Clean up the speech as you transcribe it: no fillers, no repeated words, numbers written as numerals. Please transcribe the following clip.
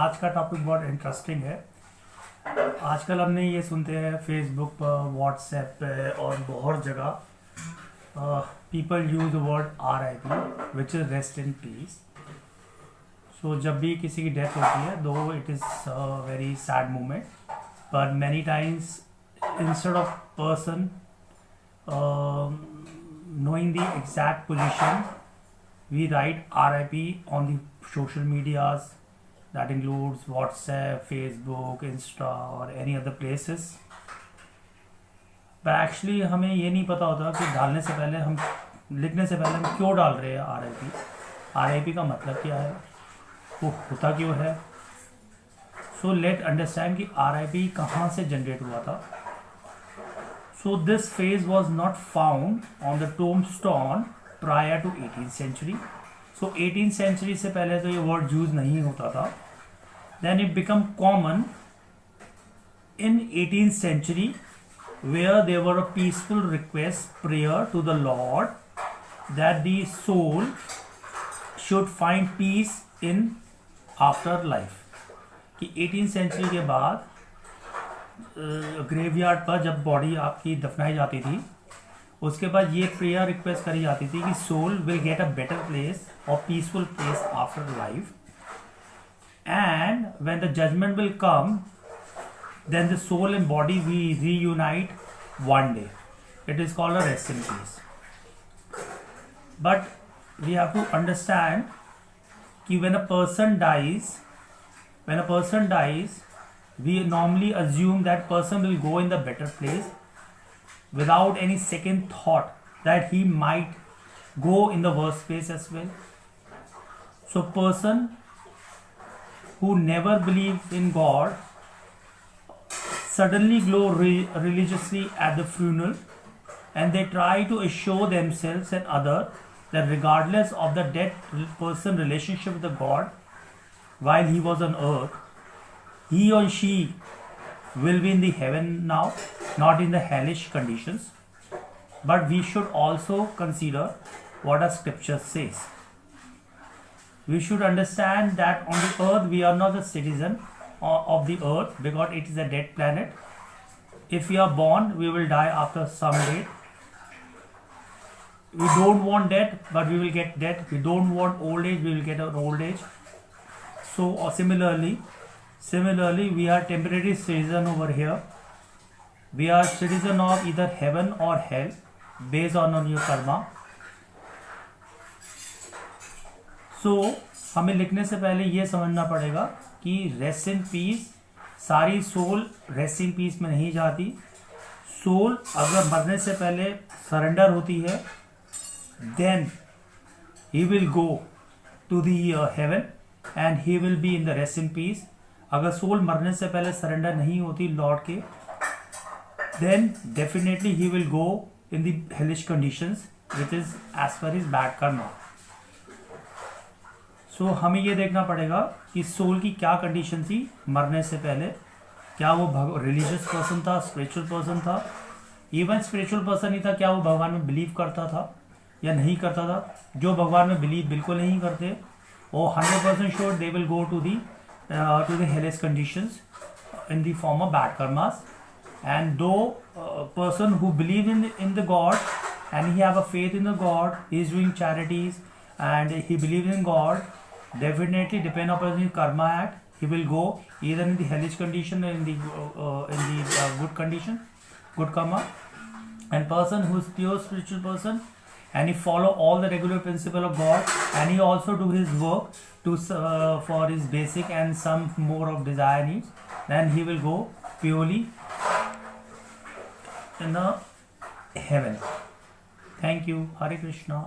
आज का टॉपिक बहुत इंटरेस्टिंग है। आजकल हमने ये सुनते हैं फेसबुक पर, व्हाट्सएप पे और बहुत जगह people use the word RIP which is rest in peace. So जब भी किसी की डेथ होती है, though it is very sad moment, but many times instead of person knowing the exact position, we write RIP on the social medias, that includes WhatsApp, Facebook, Insta or any other places. but actually हमें ये नहीं पता होता कि डालने से पहले, हम लिखने से पहले हम क्यों डाल रहे हैं RIP का मतलब क्या है, वो होता क्यों है। सो लेट अंडरस्टैंड कि RIP कहाँ से जनरेट हुआ था। So this phase was not found on the tombstone prior to 18th century. सो 18th सेंचुरी से पहले तो ये वर्ड यूज नहीं होता था। Then it become common in 18th century where there were a peaceful request prayer to the Lord that the soul should find peace in afterlife। कि 18th century के बाद ग्रेवयार्ड पर जब बॉडी आपकी दफनाई जाती थी, उसके बाद ये प्रेयर रिक्वेस्ट करी जाती थी कि soul will get a better place और peaceful place after life, and when the judgement will come then the soul and body we reunite one day. It is called a rest in peace. But we have to understand कि when a person dies, we normally assume that person will go in the better place without any second thought that he might go in the worst place as well. So person who never believed in God suddenly glow religiously at the funeral, and they try to assure themselves and others that regardless of the dead person's relationship with the God while he was on earth, he or she will be in the heaven now, not in the hellish conditions. But we should also consider what our scripture says. We should understand that on the earth we are not a citizen of the earth because it is a dead planet. If we are born, we will die after some date. We don't want death, but we will get death. We don't want old age, we will get an old age. So similarly we are temporary citizen over here. We are citizen of either heaven or hell based on your karma. So हमें लिखने से पहले ये समझना पड़ेगा कि rest in piece, सारी soul rest in piece में नहीं जाती। सोल अगर मरने से पहले सरेंडर होती है, then he will go to the heaven and he will be in the rest in peace. अगर सोल मरने से पहले सरेंडर नहीं होती लॉर्ड के, then definitely he will go in the hellish conditions which is as per his bad karma. So हमें ये देखना पड़ेगा कि सोल की क्या कंडीशन थी मरने से पहले। क्या वो रिलीजियस पर्सन था, स्पिरिचुअल पर्सन था? इवन स्पिरिचुअल पर्सन ही था, क्या वो भगवान में बिलीव करता था या नहीं करता था? जो भगवान में बिलीव बिल्कुल नहीं करते, वो 100% sure they will go to the hellish conditions in the form of bad karmas. And though person who believe in the God and he have a faith in the God, he is doing charities and he believes in God, definitely depend upon his karma act, he will go either in the hellish condition or in the good condition, good karma. And person who is pure spiritual person and he follow all the regular principle of God and he also do his work to for his basic and some more of desire needs, then he will go purely in the heaven. Thank you. Hare Krishna.